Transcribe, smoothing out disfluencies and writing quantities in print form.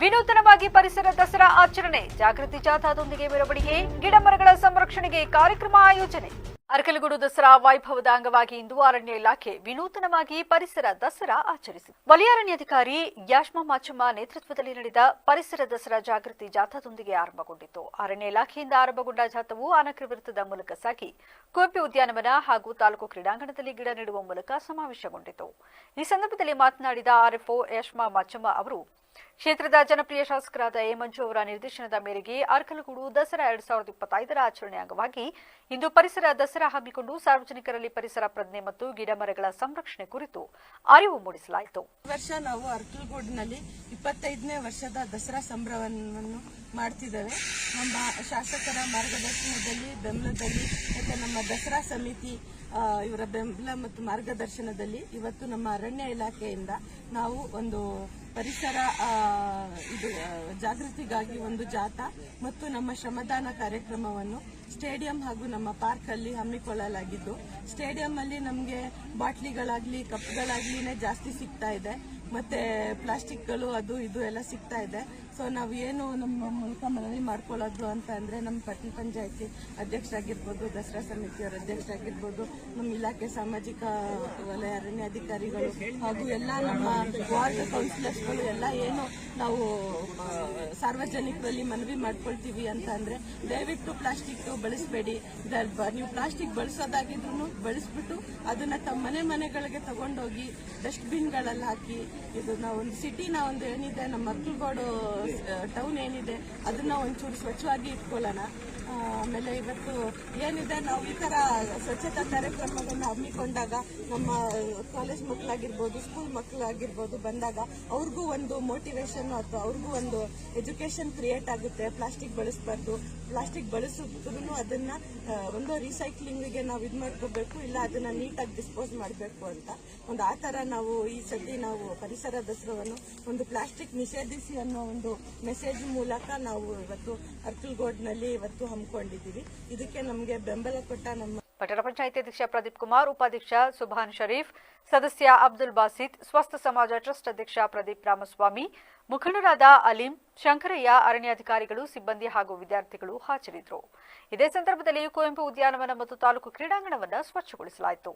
ವಿನೂತನವಾಗಿ ಪರಿಸರ ದಸರಾ ಆಚರಣೆ, ಜಾಗೃತಿ ಜಾಥಾದೊಂದಿಗೆ ಮೆರವಣಿಗೆ, ಗಿಡ ಮರಗಳ ಸಂರಕ್ಷಣೆಗೆ ಕಾರ್ಯಕ್ರಮ ಆಯೋಜನೆ. ಅರಕಲಗೂಡು ದಸರಾ ವೈಭವದ ಅಂಗವಾಗಿ ಇಂದು ಅರಣ್ಯ ಇಲಾಖೆ ವಿನೂತನವಾಗಿ ಪರಿಸರ ದಸರಾ ಆಚರಿಸಿದೆ. ವಲಯ ಅರಣ್ಯಾಧಿಕಾರಿ ಯಾಶ್ಮಾ ಮಾಚಮ್ಮ ನೇತೃತ್ವದಲ್ಲಿ ನಡೆದ ಪರಿಸರ ದಸರಾ ಜಾಗೃತಿ ಜಾಥಾದೊಂದಿಗೆ ಆರಂಭಗೊಂಡಿತು. ಅರಣ್ಯ ಇಲಾಖೆಯಿಂದ ಆರಂಭಗೊಂಡ ಜಾಥಾವು ಆನಕರ ವೃತ್ತದ ಮೂಲಕ ಸಾಗಿ ಕುವೆಂಪು ಉದ್ಯಾನವನ ಹಾಗೂ ತಾಲೂಕು ಕ್ರೀಡಾಂಗಣದಲ್ಲಿ ಗಿಡ ನೆಡುವ ಮೂಲಕ ಸಮಾವೇಶಗೊಂಡಿತು. ಈ ಸಂದರ್ಭದಲ್ಲಿ ಮಾತನಾಡಿದ ಆರ್ಎಫ್ಒ ಯಾಶ್ಮಾ ಮಾಚಮ್ಮ ಅವರು, ಕ್ಷೇತ್ರದ ಜನಪ್ರಿಯ ಶಾಸಕರಾದ ಎ ಮಂಜು ಅವರ ನಿರ್ದೇಶನದ ಮೇರೆಗೆ ಅರಕಲಗೂಡು ದಸರಾ 2025ರ ಆಚರಣೆ ಅಂಗವಾಗಿ ಇಂದು ಪರಿಸರ ದಸರಾ ಹಮ್ಮಿಕೊಂಡು ಸಾರ್ವಜನಿಕರಲ್ಲಿ ಪರಿಸರ ಪ್ರಜ್ಞೆ ಮತ್ತು ಗಿಡ ಮರಗಳ ಸಂರಕ್ಷಣೆ ಕುರಿತು ಅರಿವು ಮೂಡಿಸಲಾಯಿತು. ಈ ವರ್ಷ ನಾವು ಅರಕಲಗೂಡಿನಲ್ಲಿ 25ನೇ ವರ್ಷದ ದಸರಾ ಸಂಭ್ರಮವನ್ನು ಮಾಡ್ತಿದ್ದೇವೆ. ನಮ್ಮ ಶಾಸಕರ ಮಾರ್ಗದರ್ಶನದಲ್ಲಿ, ಬೆಂಬಲದಲ್ಲಿ ಮತ್ತು ನಮ್ಮ ದಸರಾ ಸಮಿತಿ ಇವರ ಬೆಂಬಲ ಮತ್ತು ಮಾರ್ಗದರ್ಶನದಲ್ಲಿ ಇವತ್ತು ನಮ್ಮ ಅರಣ್ಯ ಇಲಾಖೆಯಿಂದ ನಾವು ಒಂದು ಪರಿಸರ ಜಾಗೃತಿಗಾಗಿ ಒಂದು ಜಾಥಾ ಮತ್ತು ನಮ್ಮ ಶ್ರಮದಾನ ಕಾರ್ಯಕ್ರಮವನ್ನು ಸ್ಟೇಡಿಯಂ ಹಾಗೂ ನಮ್ಮ ಪಾರ್ಕ್ ಅಲ್ಲಿ ಹಮ್ಮಿಕೊಳ್ಳಲಾಗಿದ್ದು, ಸ್ಟೇಡಿಯಂ ಅಲ್ಲಿ ನಮಗೆ ಬಾಟ್ಲಿಗಳಾಗ್ಲಿ ಕಪ್ಗಳಾಗ್ಲಿನೇ ಜಾಸ್ತಿ ಸಿಗ್ತಾ ಇದೆ, ಮತ್ತೆ ಪ್ಲಾಸ್ಟಿಕ್ಗಳು ಅದು ಇದು ಎಲ್ಲ ಸಿಗ್ತಾ ಇದೆ. ಸೊ ನಾವು ಏನು ನಮ್ಮ ಮೂಲಕ ಮನವಿ ಮಾಡ್ಕೊಳ್ಳೋದು ಅಂತ ಅಂದ್ರೆ ನಮ್ಮ ಪಟ್ಟಣ ಪಂಚಾಯತಿ ಅಧ್ಯಕ್ಷರಾಗಿರ್ಬೋದು, ದಸರಾ ಸಮಿತಿಯವರ ಅಧ್ಯಕ್ಷರಾಗಿರ್ಬೋದು, ನಮ್ಮ ಇಲಾಖೆ ಸಾಮಾಜಿಕ ವಲಯ ಅರಣ್ಯಾಧಿಕಾರಿಗಳು ಹಾಗೂ ಎಲ್ಲ ನಮ್ಮ ವಾರ್ಡ್ ಕೌನ್ಸಿಲರ್ಸ್ಗಳು ಎಲ್ಲ ಏನು ನಾವು ಸಾರ್ವಜನಿಕರಲ್ಲಿ ಮನವಿ ಮಾಡ್ಕೊಳ್ತೀವಿ ಅಂತ ಅಂದ್ರೆ, ದಯವಿಟ್ಟು ಪ್ಲಾಸ್ಟಿಕ್ ಬಳಸಬೇಡಿ. ನೀವು ಪ್ಲಾಸ್ಟಿಕ್ ಬಳಸೋದಾಗಿದ್ರು ಬಳಸ್ಬಿಟ್ಟು ಅದನ್ನ ತಮ್ಮ ಮನೆಗಳಿಗೆ ತಗೊಂಡೋಗಿ ಡಸ್ಟ್ಬಿನ್ಗಳಲ್ಲಿ ಹಾಕಿ. ಇದು ನಾವೊಂದು ಸಿಟಿನ ಒಂದು ಏನಿದೆ, ನಮ್ಮ ಅರಕಲಗೂಡು ಟೌನ್ ಏನಿದೆ ಅದನ್ನ ಒಂಚೂರು ಸ್ವಚ್ಛವಾಗಿ ಇಟ್ಕೊಳ್ಳೋಣ. ಆಮೇಲೆ ಇವತ್ತು ಏನಿದೆ, ನಾವು ಈ ತರ ಸ್ವಚ್ಛತಾ ಕಾರ್ಯಕ್ರಮಗಳನ್ನ ಹಮ್ಮಿಕೊಂಡಾಗ ನಮ್ಮ ಕಾಲೇಜ್ ಮಕ್ಕಳಾಗಿರ್ಬೋದು, ಸ್ಕೂಲ್ ಮಕ್ಕಳಾಗಿರ್ಬೋದು ಬಂದಾಗ ಅವ್ರಿಗೂ ಒಂದು ಮೋಟಿವೇಶನ್ ಅಥವಾ ಅವ್ರಿಗೂ ಒಂದು ಎಜುಕೇಶನ್ ಕ್ರಿಯೇಟ್ ಆಗುತ್ತೆ. ಪ್ಲಾಸ್ಟಿಕ್ ಬಳಸಬಾರ್ದು, ಪ್ಲಾಸ್ಟಿಕ್ ಬಳಸಿದ್ರು ಅದನ್ನ ಒಂದು ರೀಸೈಕ್ಲಿಂಗ್ಗೆ ನಾವು ಇದು ಮಾಡ್ಕೋಬೇಕು, ಇಲ್ಲ ಅದನ್ನ ನೀಟಾಗಿ ಡಿಸ್ಪೋಸ್ ಮಾಡಬೇಕು ಅಂತ ಒಂದು ಆ ತರ ನಾವು ಈ ಸದ್ಯ ನಾವು ಪರಿಸರ ದಸರಾವನ್ನು ಒಂದು ಪ್ಲಾಸ್ಟಿಕ್ ನಿಷೇಧಿಸಿ ಅನ್ನೋ ಒಂದು ಮೆಸೇಜ್ ಮೂಲಕ ನಾವು ಇವತ್ತು ಅರಕಲಗೂಡಿನಲ್ಲಿ ಇವತ್ತು ಹಮ್ಮಿಕೊಂಡಿದ್ದೀವಿ. ಇದಕ್ಕೆ ನಮಗೆ ಬೆಂಬಲ ಕೊಟ್ಟ ನಮ್ಮ ಪಟ್ಟಣ ಪಂಚಾಯಿತಿ ಅಧ್ಯಕ್ಷ ಪ್ರದೀಪ್ ಕುಮಾರ್, ಉಪಾಧ್ಯಕ್ಷ ಸುಭಾನ್ ಶರೀಫ್, ಸದಸ್ಯ ಅಬ್ದುಲ್ ಬಾಸಿತ್, ಸ್ವಸ್ಥ ಸಮಾಜ ಟ್ರಸ್ಟ್ ಅಧ್ಯಕ್ಷ ಪ್ರದೀಪ್ ರಾಮಸ್ವಾಮಿ, ಮುಖಂಡರಾದ ಅಲೀಂ, ಶಂಕರಯ್ಯ, ಅರಣ್ಯಾಧಿಕಾರಿಗಳು, ಸಿಬ್ಬಂದಿ ಹಾಗೂ ವಿದ್ಯಾರ್ಥಿಗಳು ಹಾಜರಿದ್ದರು. ಇದೇ ಸಂದರ್ಭದಲ್ಲಿ ಕುವೆಂಪು ಉದ್ಯಾನವನ ಮತ್ತು ತಾಲೂಕು ಕ್ರೀಡಾಂಗಣವನ್ನು ಸ್ವಚ್ಛಗೊಳಿಸಲಾಯಿತು.